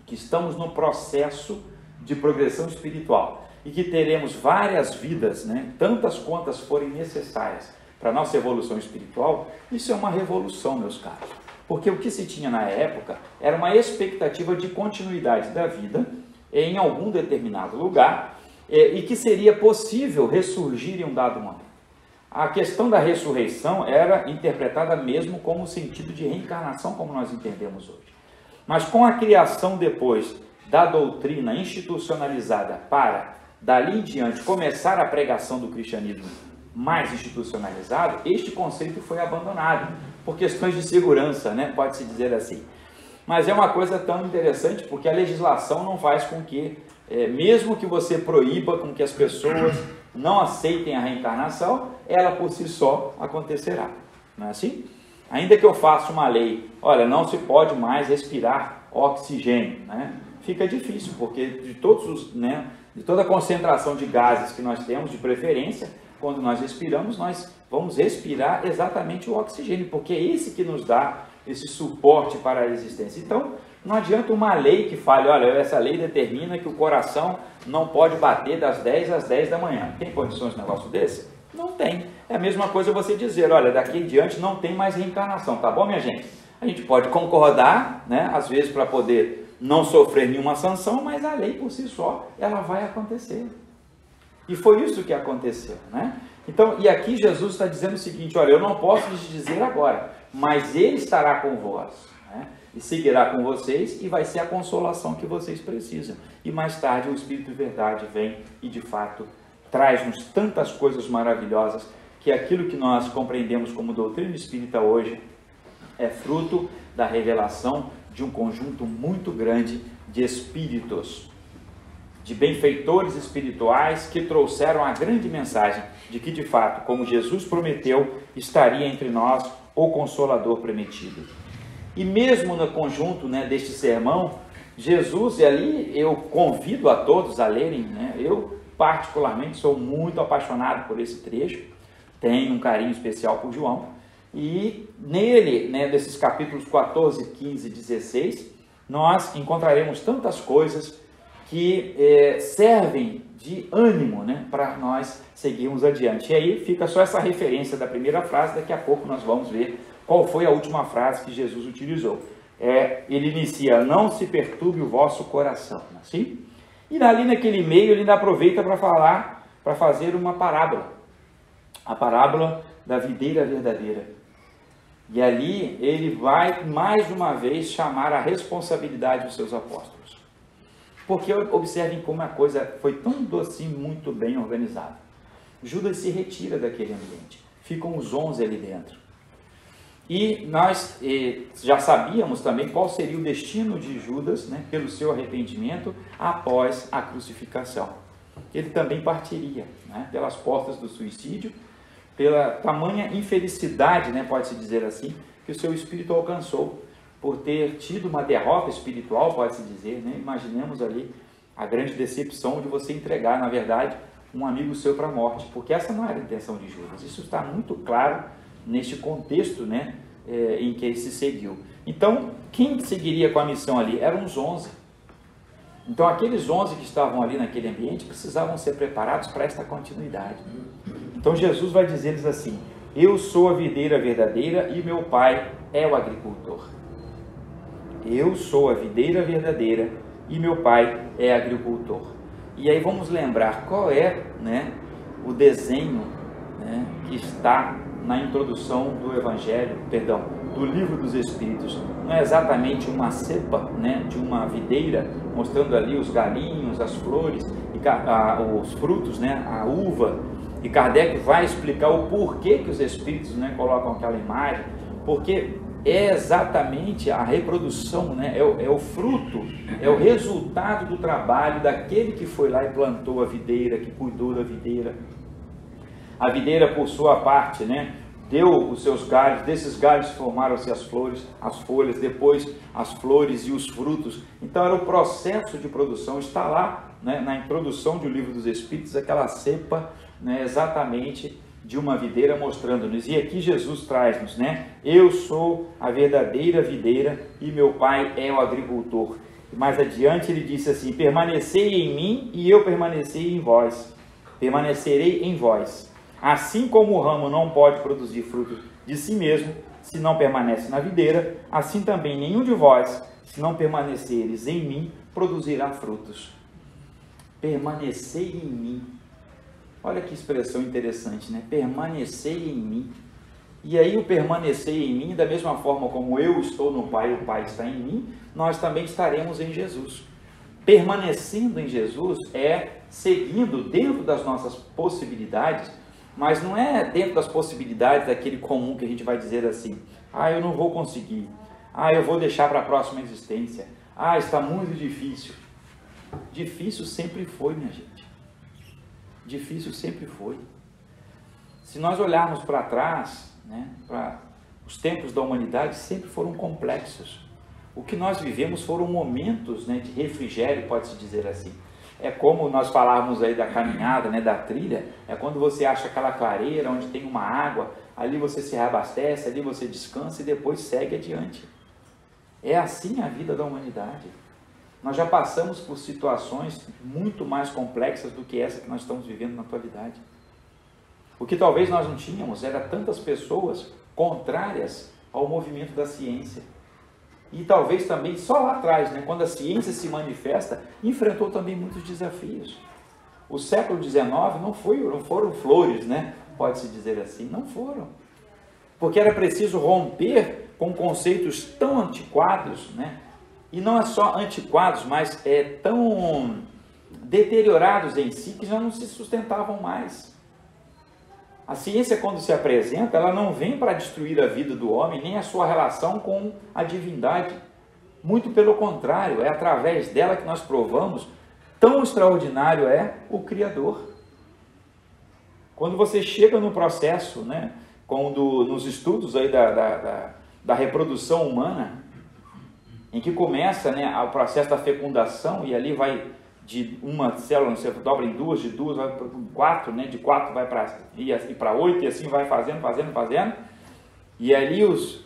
que estamos no processo de progressão espiritual, e que teremos várias vidas, né, tantas quantas forem necessárias, para a nossa evolução espiritual, isso é uma revolução, meus caros. Porque o que se tinha na época era uma expectativa de continuidade da vida em algum determinado lugar e que seria possível ressurgir em um dado momento. A questão da ressurreição era interpretada mesmo como o sentido de reencarnação, como nós entendemos hoje. Mas com a criação depois da doutrina institucionalizada para, dali em diante, começar a pregação do cristianismo mais institucionalizado, este conceito foi abandonado por questões de segurança, né? Pode-se dizer assim. Mas é uma coisa tão interessante porque a legislação não faz com que, mesmo que você proíba com que as pessoas não aceitem a reencarnação, ela por si só acontecerá. Não é assim? Ainda que eu faça uma lei, olha, não se pode mais respirar oxigênio, né? Fica difícil, porque de toda a concentração de gases que nós temos, de preferência, quando nós respiramos, nós vamos respirar exatamente o oxigênio, porque é esse que nos dá esse suporte para a existência. Então, não adianta uma lei que fale, olha, essa lei determina que o coração não pode bater das 10 às 10 da manhã. Tem condições de um negócio desse? Não tem. É a mesma coisa você dizer, olha, daqui em diante não tem mais reencarnação, tá bom, minha gente? A gente pode concordar, né, às vezes para poder não sofrer nenhuma sanção, mas a lei por si só, ela vai acontecer. E foi isso que aconteceu, né? Então, e aqui Jesus está dizendo o seguinte, olha, eu não posso lhes dizer agora, mas Ele estará com vós, né? E seguirá com vocês e vai ser a consolação que vocês precisam. E mais tarde o Espírito de Verdade vem e de fato traz-nos tantas coisas maravilhosas que aquilo que nós compreendemos como doutrina espírita hoje é fruto da revelação de um conjunto muito grande de espíritos, de benfeitores espirituais que trouxeram a grande mensagem de que, de fato, como Jesus prometeu, estaria entre nós o Consolador prometido. E mesmo no conjunto, né, deste sermão, Jesus, e ali eu convido a todos a lerem, né, eu particularmente sou muito apaixonado por esse trecho, tem um carinho especial por João, e nele, né, desses capítulos 14, 15 e 16, nós encontraremos tantas coisas que servem de ânimo, né, para nós seguirmos adiante. E aí fica só essa referência da primeira frase, daqui a pouco nós vamos ver qual foi a última frase que Jesus utilizou. Ele inicia, não se perturbe o vosso coração, assim? E ali naquele meio ele ainda aproveita para fazer uma parábola, a parábola da videira verdadeira. E ali ele vai mais uma vez chamar a responsabilidade dos seus apóstolos. Porque observem como a coisa foi tão docinho, muito bem organizada. Judas se retira daquele ambiente, ficam os 11 ali dentro. E nós já sabíamos também qual seria o destino de Judas, né, pelo seu arrependimento após a crucificação. Ele também partiria, né, pelas portas do suicídio, pela tamanha infelicidade, né, pode-se dizer assim, que o seu espírito alcançou, por ter tido uma derrota espiritual, pode-se dizer, né? Imaginemos ali a grande decepção de você entregar, na verdade, um amigo seu para a morte, porque essa não era a intenção de Judas. Isso está muito claro neste contexto, né, em que ele se seguiu. Então, quem seguiria com a missão ali? Eram os 11. Então, aqueles 11 que estavam ali naquele ambiente precisavam ser preparados para esta continuidade. Então, Jesus vai dizer-lhes assim, eu sou a videira verdadeira e meu pai é o agricultor. Eu sou a videira verdadeira e meu pai é agricultor. E aí vamos lembrar qual é, né, o desenho, né, que está na introdução do Evangelho, do Livro dos Espíritos. Não é exatamente uma cepa, né, de uma videira, mostrando ali os galinhos, as flores, os frutos, né, a uva. E Kardec vai explicar o porquê que os Espíritos, né, colocam aquela imagem, porque é exatamente a reprodução, né, é o fruto, é o resultado do trabalho daquele que foi lá e plantou a videira, que cuidou da videira. A videira, por sua parte, né, deu os seus galhos, desses galhos formaram-se as flores, as folhas, depois as flores e os frutos. Então era o processo de produção, está lá, né, na introdução do Livro dos Espíritos, aquela cepa, né, exatamente de uma videira, mostrando-nos. E aqui Jesus traz-nos, né, eu sou a verdadeira videira e meu pai é o agricultor. Mais adiante ele disse assim, permanecei em mim e eu permanecerei em vós. Permanecerei em vós. Assim como o ramo não pode produzir frutos de si mesmo, se não permanece na videira, assim também nenhum de vós, se não permaneceres em mim, produzirá frutos. Permanecei em mim. Olha que expressão interessante, né? Permanecei em mim. E aí o permanecer em mim, da mesma forma como eu estou no Pai, o Pai está em mim, nós também estaremos em Jesus. Permanecendo em Jesus é seguindo dentro das nossas possibilidades, mas não é dentro das possibilidades daquele comum que a gente vai dizer assim, ah, eu não vou conseguir, ah, eu vou deixar para a próxima existência, ah, está muito difícil. Difícil sempre foi, minha gente. Difícil sempre foi. Se nós olharmos para trás, né, para os tempos da humanidade, sempre foram complexos. O que nós vivemos foram momentos, né, de refrigério, pode-se dizer assim. É como nós falávamos aí da caminhada, né, da trilha, é quando você acha aquela clareira onde tem uma água, ali você se reabastece, ali você descansa e depois segue adiante. É assim a vida da humanidade. Nós já passamos por situações muito mais complexas do que essa que nós estamos vivendo na atualidade. O que talvez nós não tínhamos era tantas pessoas contrárias ao movimento da ciência. E talvez também só lá atrás, né, quando a ciência se manifesta, enfrentou também muitos desafios. O século XIX não foram flores, né, pode-se dizer assim, não foram. Porque era preciso romper com conceitos tão antiquados, né, e não é só antiquados, mas tão deteriorados em si que já não se sustentavam mais. A ciência, quando se apresenta, ela não vem para destruir a vida do homem, nem a sua relação com a divindade. Muito pelo contrário, é através dela que nós provamos tão extraordinário é o Criador. Quando você chega no processo, né, nos estudos aí da reprodução humana, em que começa, né, o processo da fecundação, e ali vai de uma célula, você dobra em duas, de duas vai para 4, né? De 4 vai para 8 e assim vai fazendo. E ali os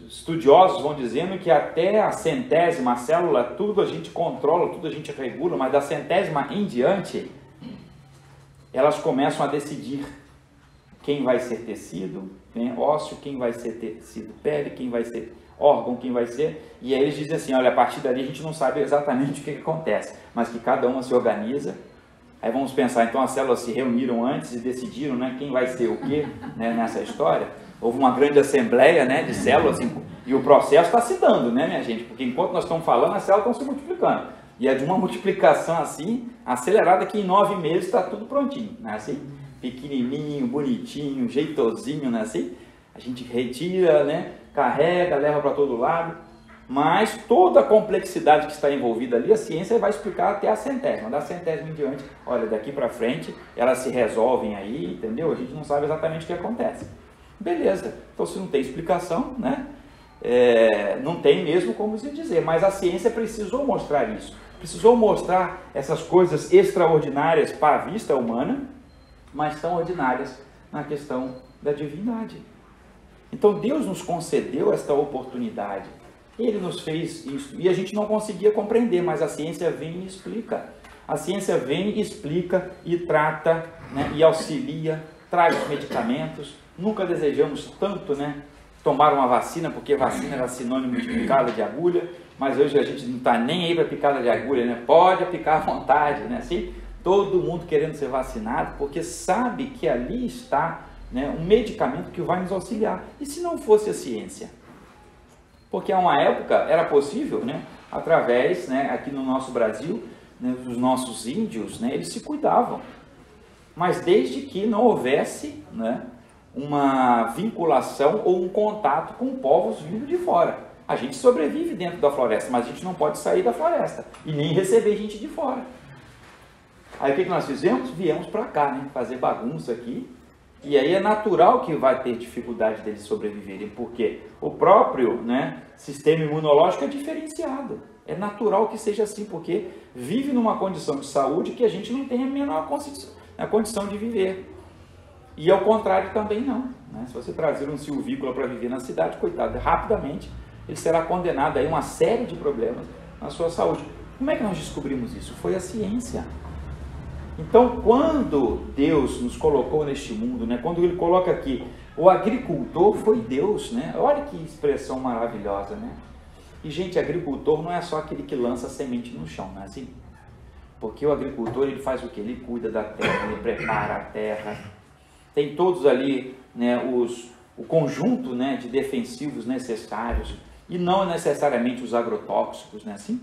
estudiosos vão dizendo que até a 100ª célula, tudo a gente controla, tudo a gente regula, mas da 100ª em diante, elas começam a decidir quem vai ser tecido, né, ósseo, quem vai ser tecido pele, quem vai ser órgão, quem vai ser, e aí eles dizem assim, olha, a partir dali a gente não sabe exatamente o que acontece, mas que cada uma se organiza. Aí vamos pensar, então as células se reuniram antes e decidiram, né, quem vai ser o quê, né, nessa história. Houve uma grande assembleia, né, de células, assim, e o processo está se dando, né, minha gente, porque enquanto nós estamos falando, as células estão se multiplicando, e é de uma multiplicação assim, acelerada, que em 9 meses está tudo prontinho, né, assim, pequenininho, bonitinho, jeitosinho, né, assim, a gente retira, né, carrega, leva para todo lado, mas toda a complexidade que está envolvida ali, a ciência vai explicar até a 100ª, da 100ª em diante, olha, daqui para frente, elas se resolvem aí, entendeu? A gente não sabe exatamente o que acontece. Beleza, então se não tem explicação, né, não tem mesmo como se dizer, mas a ciência precisou mostrar isso, precisou mostrar essas coisas extraordinárias para a vista humana, mas tão ordinárias na questão da divindade. Então Deus nos concedeu esta oportunidade, Ele nos fez isso, e a gente não conseguia compreender, mas a ciência vem e explica, a ciência vem e explica e trata, né, e auxilia, traz os medicamentos. Nunca desejamos tanto, né, tomar uma vacina, porque vacina era sinônimo de picada de agulha, mas hoje a gente não está nem aí para picada de agulha, né? Pode picar à vontade, né? Assim, todo mundo querendo ser vacinado, porque sabe que ali está, né, um medicamento que vai nos auxiliar. E se não fosse a ciência? Porque há uma época era possível, né, através, né, aqui no nosso Brasil, né, os nossos índios, né, eles se cuidavam, mas desde que não houvesse, né, uma vinculação ou um contato com povos vindo de fora. A gente sobrevive dentro da floresta, mas a gente não pode sair da floresta e nem receber gente de fora. Aí o que nós fizemos? Viemos para cá, né, fazer bagunça aqui, e aí é natural que vai ter dificuldade deles sobreviverem, porque o próprio, né, sistema imunológico é diferenciado. É natural que seja assim, porque vive numa condição de saúde que a gente não tem a menor condição de viver. E ao contrário também não, né? Se você trazer um silvícola para viver na cidade, coitado, rapidamente ele será condenado a uma série de problemas na sua saúde. Como é que nós descobrimos isso? Foi a ciência. Então, quando Deus nos colocou neste mundo, né, quando Ele coloca aqui, o agricultor foi Deus, né? Olha que expressão maravilhosa, né? E, gente, agricultor não é só aquele que lança semente no chão, não é assim? Porque o agricultor, ele faz o quê? Ele cuida da terra, ele prepara a terra, tem todos ali, né, o conjunto, né, de defensivos necessários, e não necessariamente os agrotóxicos, né, assim?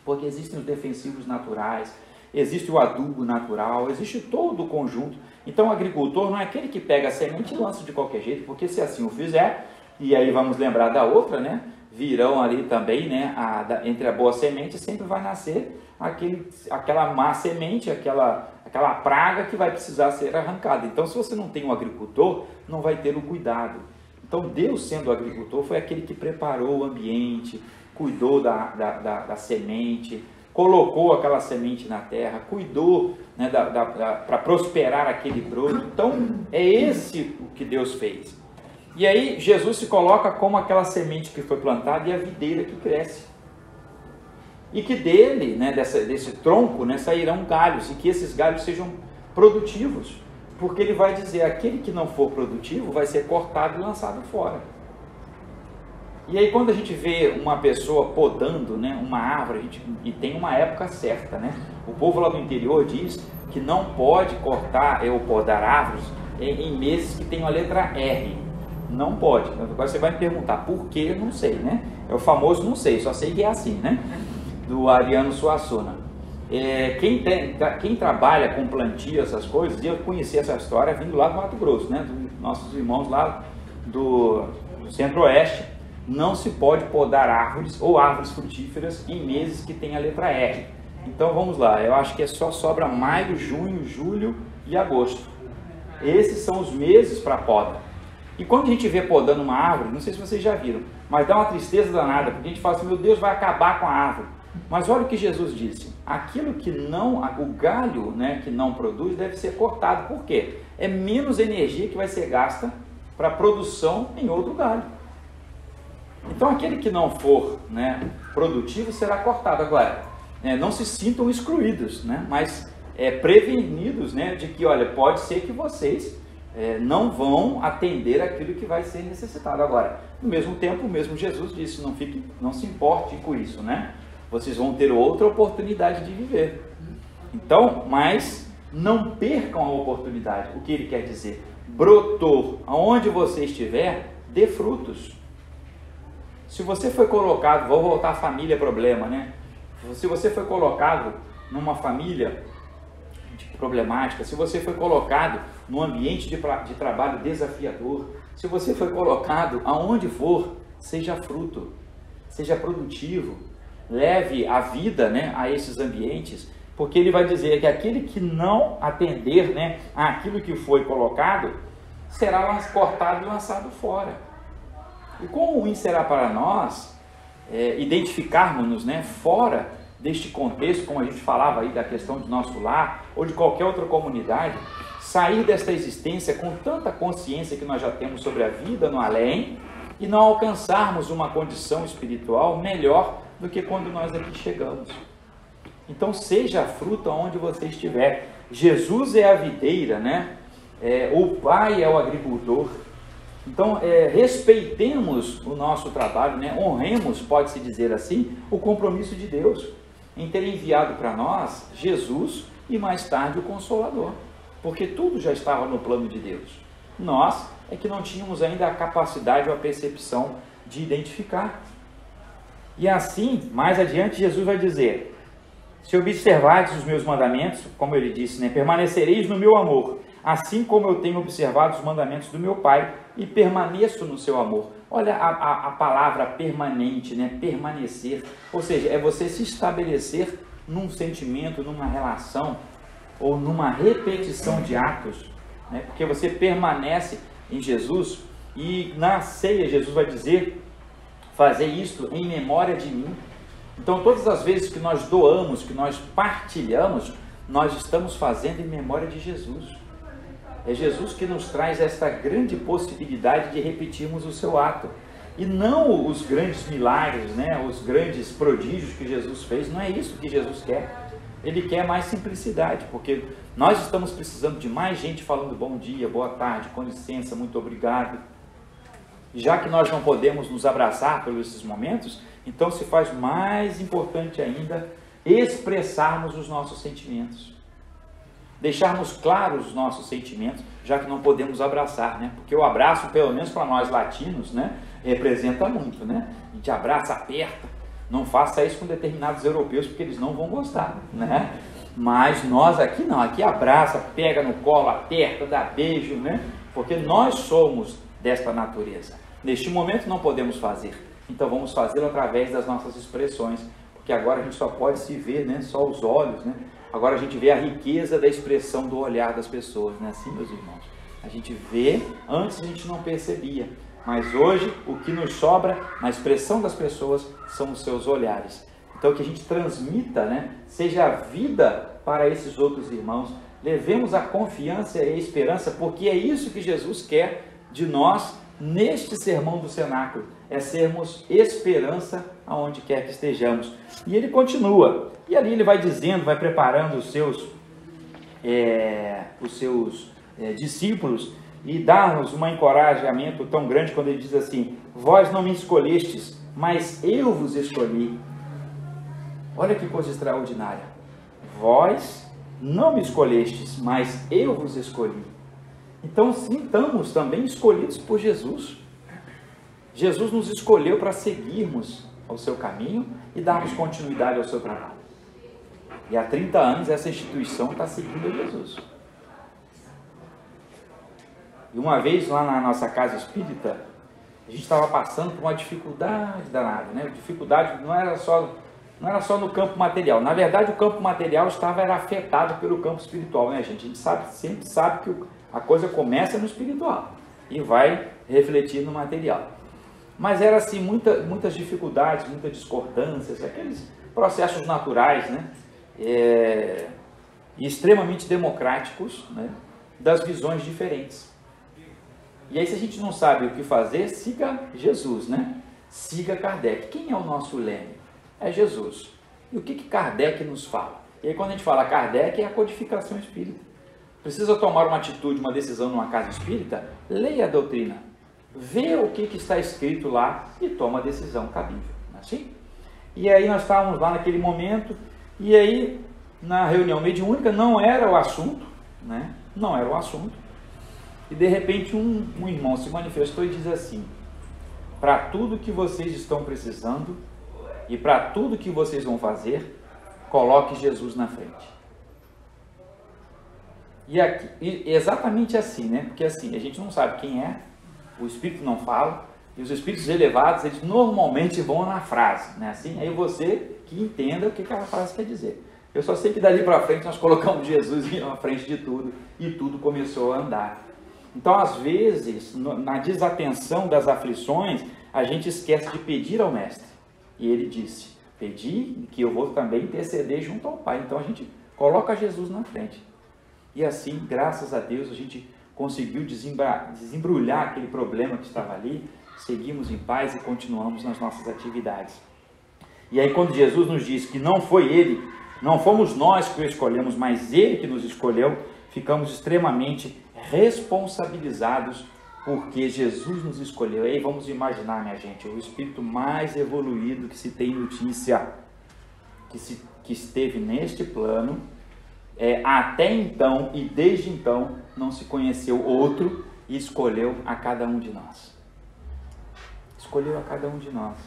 Porque existem os defensivos naturais, existe o adubo natural, existe todo o conjunto. Então o agricultor não é aquele que pega a semente e lança de qualquer jeito, porque se assim o fizer, e aí vamos lembrar da outra, né, virão ali também, né, entre a boa semente sempre vai nascer aquela má semente, aquela praga que vai precisar ser arrancada. Então, se você não tem um agricultor, não vai ter o cuidado. Então, Deus, sendo o agricultor, foi aquele que preparou o ambiente, cuidou da semente, colocou aquela semente na terra, cuidou, né, para prosperar aquele broto. Então, é esse o que Deus fez. E aí, Jesus se coloca como aquela semente que foi plantada e a videira que cresce. E que dele, né, desse tronco, né, sairão galhos, e que esses galhos sejam produtivos, porque ele vai dizer, aquele que não for produtivo vai ser cortado e lançado fora. E aí quando a gente vê uma pessoa podando, né, uma árvore, e tem uma época certa, né, o povo lá do interior diz que não pode cortar ou podar árvores em meses que tem a letra R, não pode. Agora você vai me perguntar, por que? Eu não sei, né, é o famoso não sei, só sei que é assim, né, do Ariano Suassuna. Quem trabalha com plantio, essas coisas, e eu conheci essa história vindo lá do Mato Grosso, né, dos nossos irmãos lá do Centro-Oeste. Não se pode podar árvores ou árvores frutíferas em meses que tem a letra R. Então vamos lá, eu acho que só sobra maio, junho, julho e agosto. Esses são os meses para poda. E quando a gente vê podando uma árvore, não sei se vocês já viram, mas dá uma tristeza danada, porque a gente fala assim, meu Deus, vai acabar com a árvore. Mas olha o que Jesus disse, aquilo que não, o galho, né, que não produz deve ser cortado. Por quê? É menos energia que vai ser gasta para a produção em outro galho. Então aquele que não for, né, produtivo será cortado. Agora, não se sintam excluídos, né, mas prevenidos, né, de que, olha, pode ser que vocês não vão atender aquilo que vai ser necessitado. Agora, no mesmo tempo, o mesmo Jesus disse, não se importe com isso, né? Vocês vão ter outra oportunidade de viver. Então, mas não percam a oportunidade. O que ele quer dizer? Brotou, aonde você estiver, dê frutos. Se você foi colocado, vou voltar à família, problema, né? Se você foi colocado numa família problemática, se você foi colocado num ambiente de trabalho desafiador, se você foi colocado aonde for, seja fruto, seja produtivo, leve a vida, né, a esses ambientes, porque ele vai dizer que aquele que não atender, né, àquilo que foi colocado, será cortado e lançado fora. E como ruim será para nós identificarmos-nos, né, fora deste contexto, como a gente falava aí da questão do nosso lar, ou de qualquer outra comunidade, sair desta existência com tanta consciência que nós já temos sobre a vida no além, e não alcançarmos uma condição espiritual melhor do que quando nós aqui chegamos. Então seja fruto onde você estiver. Jesus é a videira, né? O Pai é o agricultor. Então respeitemos o nosso trabalho, né? Honremos, pode-se dizer assim, o compromisso de Deus em ter enviado para nós Jesus e mais tarde o Consolador, porque tudo já estava no plano de Deus. Nós é que não tínhamos ainda a capacidade ou a percepção de identificar. E assim, mais adiante, Jesus vai dizer, se observardes os meus mandamentos, como ele disse, né, permanecereis no meu amor, assim como eu tenho observado os mandamentos do meu Pai e permaneço no seu amor. Olha a palavra permanente, né? Permanecer, ou seja, é você se estabelecer num sentimento, numa relação ou numa repetição de atos, né? Porque você permanece em Jesus e na ceia Jesus vai dizer, fazer isto em memória de mim. Então todas as vezes que nós doamos, que nós partilhamos, nós estamos fazendo em memória de Jesus. É Jesus que nos traz esta grande possibilidade de repetirmos o seu ato. E não os grandes milagres, né? Os grandes prodígios que Jesus fez, não é isso que Jesus quer. Ele quer mais simplicidade, porque nós estamos precisando de mais gente falando bom dia, boa tarde, com licença, muito obrigado. Já que nós não podemos nos abraçar por esses momentos, então se faz mais importante ainda expressarmos os nossos sentimentos. Deixarmos claros os nossos sentimentos, já que não podemos abraçar, né? Porque o abraço, pelo menos para nós latinos, né, representa muito, né? A gente abraça, aperta. Não faça isso com determinados europeus, porque eles não vão gostar, né? Mas nós aqui não, aqui abraça, pega no colo, aperta, dá beijo, né? Porque nós somos desta natureza. Neste momento não podemos fazer, então vamos fazê-lo através das nossas expressões, porque agora a gente só pode se ver, né? Só os olhos, né? Agora a gente vê a riqueza da expressão do olhar das pessoas, né? Assim, meus irmãos, a gente vê, antes a gente não percebia, mas hoje o que nos sobra na expressão das pessoas são os seus olhares. Então que a gente transmita, né? Seja a vida para esses outros irmãos, levemos a confiança e a esperança, porque é isso que Jesus quer de nós neste sermão do cenáculo, é sermos esperança aonde quer que estejamos. E ele continua, e ali ele vai dizendo, vai preparando os seus discípulos e dá-nos um encorajamento tão grande quando ele diz assim, vós não me escolhestes, mas eu vos escolhi. Olha que coisa extraordinária. Vós não me escolhestes, mas eu vos escolhi. Então, sintamos também escolhidos por Jesus. Jesus nos escolheu para seguirmos ao seu caminho e darmos continuidade ao seu trabalho. E há 30 anos essa instituição está seguindo Jesus. E uma vez lá na nossa casa espírita, a gente estava passando por uma dificuldade danada, né? Dificuldade não era só no campo material. Na verdade, o campo material era afetado pelo campo espiritual, né, gente? A gente sempre sabe que a coisa começa no espiritual e vai refletir no material. Mas era assim, muitas dificuldades, muitas discordâncias, processos naturais, né? E extremamente democráticos, né? Das visões diferentes. E aí, se a gente não sabe o que fazer, siga Jesus, né? Siga Kardec. Quem é o nosso leme? É Jesus. E o que Kardec nos fala? E aí, quando a gente fala Kardec, é a codificação espírita. Precisa tomar uma atitude, uma decisão numa casa espírita? Leia a doutrina. Vê o que está escrito lá e toma a decisão cabível. Não é assim? E aí nós estávamos lá naquele momento, e aí na reunião mediúnica não era o assunto, né? Não era o assunto. E de repente um irmão se manifestou e diz assim: para tudo que vocês estão precisando e para tudo que vocês vão fazer, coloque Jesus na frente. E exatamente assim, né? Porque assim, a gente não sabe quem é, o Espírito não fala, e os Espíritos elevados, eles normalmente vão na frase, né? Assim, aí você que entenda o que aquela frase quer dizer. Eu só sei que dali para frente nós colocamos Jesus na frente de tudo, e tudo começou a andar. Então, às vezes, na desatenção das aflições, a gente esquece de pedir ao Mestre. E ele disse: pedi que eu vou também interceder junto ao Pai. Então a gente coloca Jesus na frente. E assim, graças a Deus, a gente conseguiu desembrulhar aquele problema que estava ali, seguimos em paz e continuamos nas nossas atividades. E aí, quando Jesus nos diz que não foi Ele, não fomos nós que o escolhemos, mas Ele que nos escolheu, ficamos extremamente responsabilizados porque Jesus nos escolheu. E aí vamos imaginar, minha gente, o espírito mais evoluído que se tem notícia, que esteve neste plano, até então e desde então não se conheceu outro, e escolheu a cada um de nós. Escolheu a cada um de nós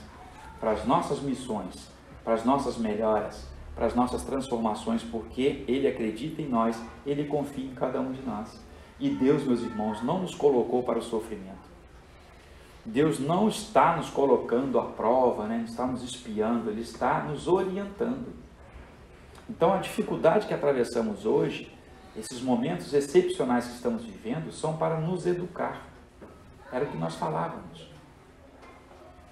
para as nossas missões, para as nossas melhoras, para as nossas transformações, porque Ele acredita em nós, Ele confia em cada um de nós. E Deus, meus irmãos, não nos colocou para o sofrimento. Deus não está nos colocando à prova, né? Não está nos espiando, Ele está nos orientando. Então, a dificuldade que atravessamos hoje, esses momentos excepcionais que estamos vivendo, são para nos educar. Era o que nós falávamos.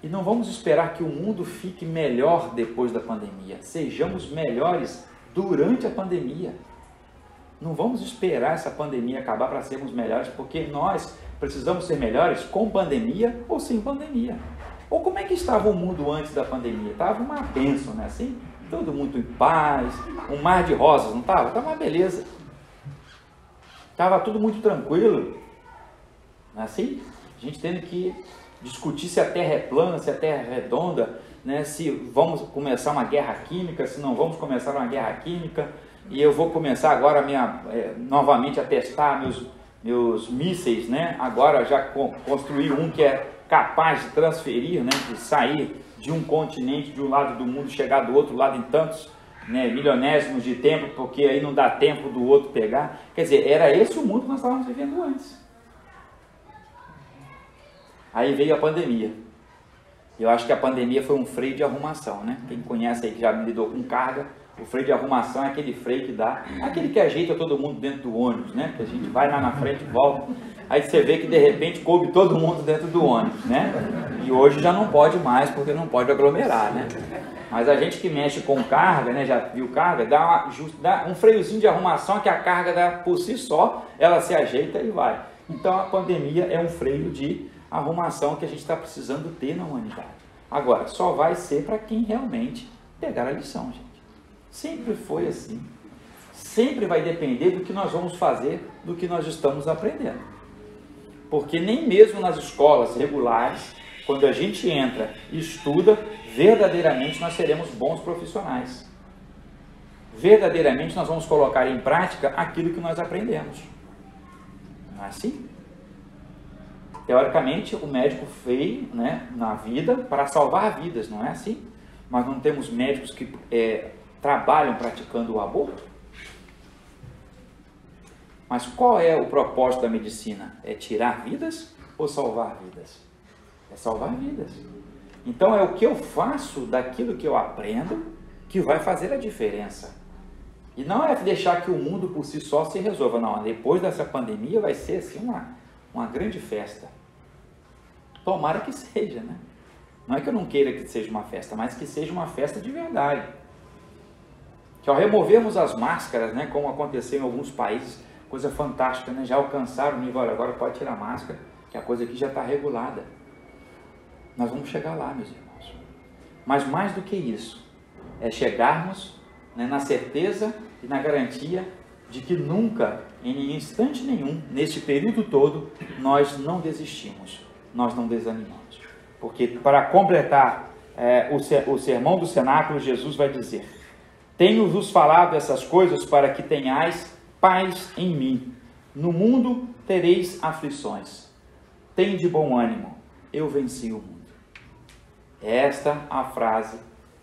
E não vamos esperar que o mundo fique melhor depois da pandemia. Sejamos melhores durante a pandemia. Não vamos esperar essa pandemia acabar para sermos melhores, porque nós precisamos ser melhores com pandemia ou sem pandemia. Ou como é que estava o mundo antes da pandemia? Estava uma bênção, né? Assim, todo mundo em paz, um mar de rosas, não estava? Estava uma beleza. Estava tudo muito tranquilo. Não é assim? A gente tendo que discutir se a Terra é plana, se a Terra é redonda, né? Se vamos começar uma guerra química, se não vamos começar uma guerra química. E eu vou começar agora novamente a testar meus mísseis, né? Agora já construí um que é capaz de transferir, né? De sair de um continente, de um lado do mundo, chegar do outro lado em tantos, né, milionésimos de tempo, porque aí não dá tempo do outro pegar. Quer dizer, era esse o mundo que nós estávamos vivendo antes. Aí veio a pandemia. Eu acho que a pandemia foi um freio de arrumação, né? Quem conhece aí, que já lidou com carga, o freio de arrumação é aquele freio que dá, aquele que ajeita todo mundo dentro do ônibus, né? Que a gente vai lá na frente e volta, aí você vê que de repente coube todo mundo dentro do ônibus, né? E hoje já não pode mais, porque não pode aglomerar, né? Mas a gente que mexe com carga, né? Já viu carga, dá um freiozinho de arrumação que a carga dá por si só, ela se ajeita e vai. Então a pandemia é um freio de arrumação que a gente está precisando ter na humanidade. Agora, só vai ser para quem realmente pegar a lição, gente. Sempre foi assim. Sempre vai depender do que nós vamos fazer, do que nós estamos aprendendo. Porque nem mesmo nas escolas regulares, quando a gente entra e estuda, verdadeiramente nós seremos bons profissionais. Verdadeiramente nós vamos colocar em prática aquilo que nós aprendemos. Não é assim? Teoricamente, o médico veio, né, na vida para salvar vidas, não é assim? Mas não temos médicos que trabalham praticando o aborto? Mas qual é o propósito da medicina? É tirar vidas ou salvar vidas? É salvar vidas. Então é o que eu faço daquilo que eu aprendo que vai fazer a diferença. E não é deixar que o mundo por si só se resolva, não. Depois dessa pandemia vai ser assim uma grande festa. Tomara que seja, né? Não é que eu não queira que seja uma festa, mas que seja uma festa de verdade. que ao removermos as máscaras, né, como aconteceu em alguns países, coisa fantástica, né, já alcançaram o nível, olha, agora pode tirar a máscara, que a coisa aqui já está regulada. Nós vamos chegar lá, meus irmãos. Mas mais do que isso, é chegarmos, né, na certeza e na garantia de que nunca, em instante nenhum, neste período todo, nós não desistimos, nós não desanimamos. Porque para completar o sermão do cenáculo, Jesus vai dizer: tenho-vos falado essas coisas para que tenhais paz em mim. No mundo tereis aflições. Tende bom ânimo, eu venci o mundo. Esta a frase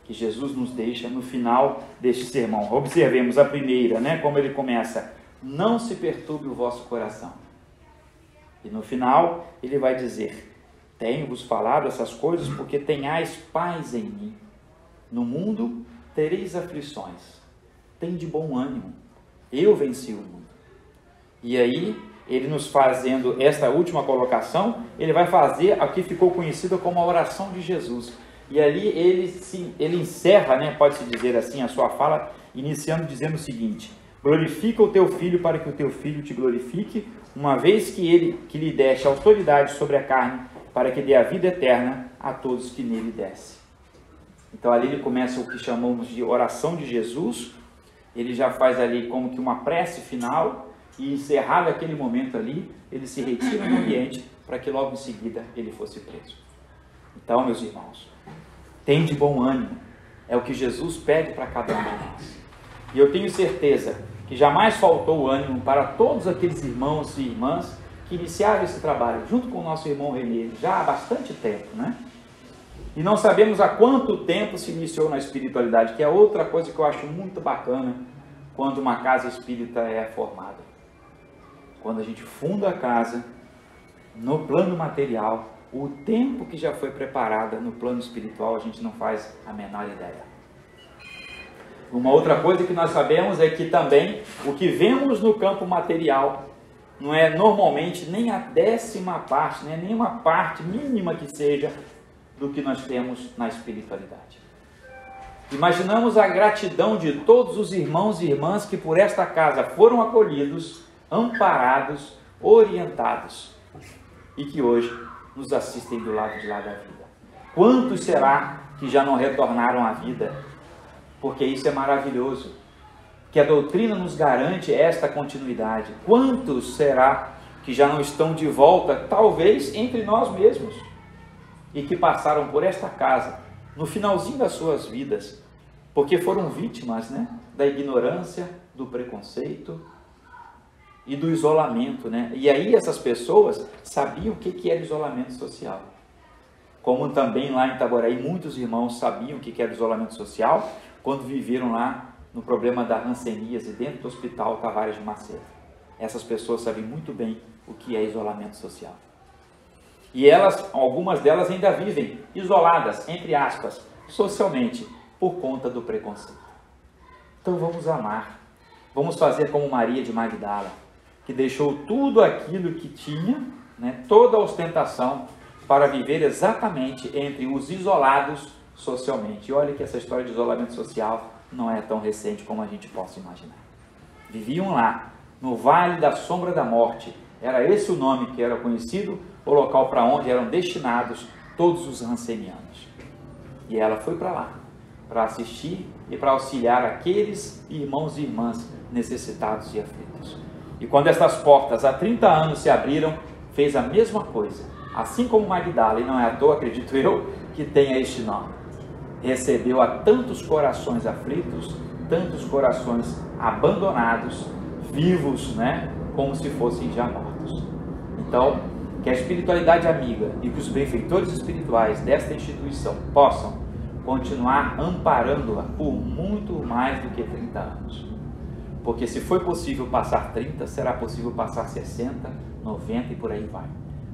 que Jesus nos deixa no final deste sermão. Observemos a primeira, né? Como ele começa: não se perturbe o vosso coração. E no final ele vai dizer: tenho-vos falado essas coisas porque tenhais paz em mim. No mundo tereis aflições. Tende bom ânimo, eu venci o mundo. E aí, ele nos fazendo esta última colocação, ele vai fazer o que ficou conhecido como a oração de Jesus. E ali ele encerra, né, pode-se dizer assim, a sua fala, iniciando dizendo o seguinte: glorifica o teu filho para que o teu filho te glorifique, uma vez que lhe deste autoridade sobre a carne, para que dê a vida eterna a todos que nele desce. Então ali ele começa o que chamamos de oração de Jesus. Ele já faz ali como que uma prece final, e encerrado aquele momento ali, ele se retira do ambiente para que logo em seguida ele fosse preso. Então, meus irmãos, tende bom ânimo, é o que Jesus pede para cada um de nós. E eu tenho certeza que jamais faltou ânimo para todos aqueles irmãos e irmãs que iniciaram esse trabalho junto com o nosso irmão Renê já há bastante tempo, né? E não sabemos há quanto tempo se iniciou na espiritualidade, que é outra coisa que eu acho muito bacana quando uma casa espírita é formada. Quando a gente funda a casa, no plano material, o tempo que já foi preparada no plano espiritual, a gente não faz a menor ideia. Uma outra coisa que nós sabemos é que também o que vemos no campo material não é normalmente nem a 10ª parte, né, nem uma parte mínima que seja do que nós temos na espiritualidade. Imaginamos a gratidão de todos os irmãos e irmãs que por esta casa foram acolhidos, amparados, orientados e que hoje nos assistem do lado de lá da vida. Quantos será que já não retornaram à vida? Porque isso é maravilhoso, que a doutrina nos garante esta continuidade. Quantos será que já não estão de volta, talvez entre nós mesmos, e que passaram por esta casa no finalzinho das suas vidas, porque foram vítimas, né, da ignorância, do preconceito e do isolamento, né? E aí essas pessoas sabiam o que era isolamento social. Como também lá em Itaboraí, muitos irmãos sabiam o que era isolamento social quando viveram lá no problema da hanseníase dentro do Hospital Tavares de Macedo. Essas pessoas sabem muito bem o que é isolamento social. E elas, algumas delas ainda vivem isoladas, entre aspas, socialmente, por conta do preconceito. Então vamos amar, vamos fazer como Maria de Magdala, que deixou tudo aquilo que tinha, né, toda a ostentação, para viver exatamente entre os isolados socialmente. E olha que essa história de isolamento social não é tão recente como a gente possa imaginar. Viviam lá, no Vale da Sombra da Morte, era esse o nome que era conhecido, o local para onde eram destinados todos os hansenianos. E ela foi para lá, para assistir e para auxiliar aqueles irmãos e irmãs necessitados e aflitos. E quando essas portas há 30 anos se abriram, fez a mesma coisa, assim como Magdala, e não é à toa, acredito eu, que tenha este nome. Recebeu a tantos corações aflitos, tantos corações abandonados, vivos, né, como se fossem já mortos. Então, que a espiritualidade amiga e que os benfeitores espirituais desta instituição possam continuar amparando-a por muito mais do que 30 anos. Porque se foi possível passar 30, será possível passar 60, 90 e por aí vai.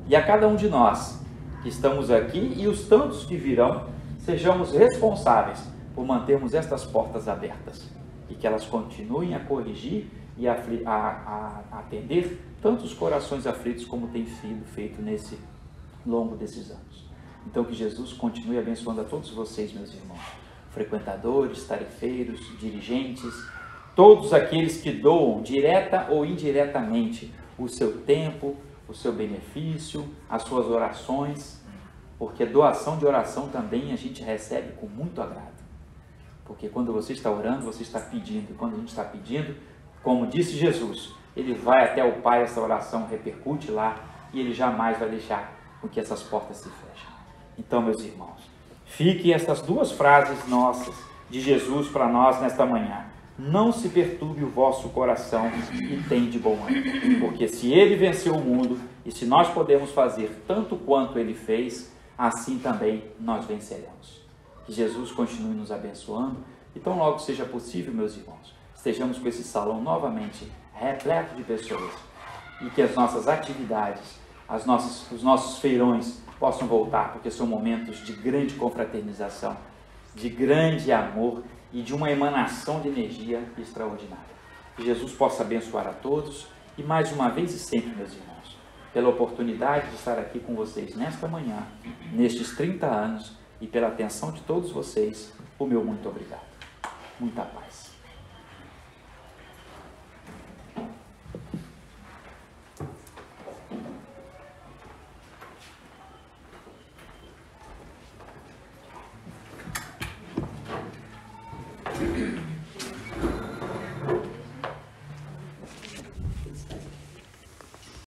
E a cada um de nós que estamos aqui e os tantos que virão, sejamos responsáveis por mantermos estas portas abertas e que elas continuem a corrigir e a atender tantos corações aflitos como tem sido feito nesse longo desses anos. Então que Jesus continue abençoando a todos vocês, meus irmãos, frequentadores, tarefeiros, dirigentes, todos aqueles que doam, direta ou indiretamente, o seu tempo, o seu benefício, as suas orações, porque doação de oração também a gente recebe com muito agrado. Porque quando você está orando, você está pedindo. E quando a gente está pedindo, como disse Jesus, ele vai até o Pai, essa oração repercute lá e ele jamais vai deixar com que essas portas se fechem. Então, meus irmãos, fiquem essas duas frases nossas de Jesus para nós nesta manhã. Não se perturbe o vosso coração e tem de bom ânimo, porque se ele venceu o mundo e se nós podemos fazer tanto quanto ele fez, assim também nós venceremos. Que Jesus continue nos abençoando e tão logo seja possível, meus irmãos, estejamos com esse salão novamente repleto de pessoas e que as nossas atividades, os nossos feirões possam voltar, porque são momentos de grande confraternização, de grande amor e de uma emanação de energia extraordinária. Que Jesus possa abençoar a todos e mais uma vez e sempre, meus irmãos, pela oportunidade de estar aqui com vocês nesta manhã, nestes 30 anos e pela atenção de todos vocês, o meu muito obrigado. Muita paz.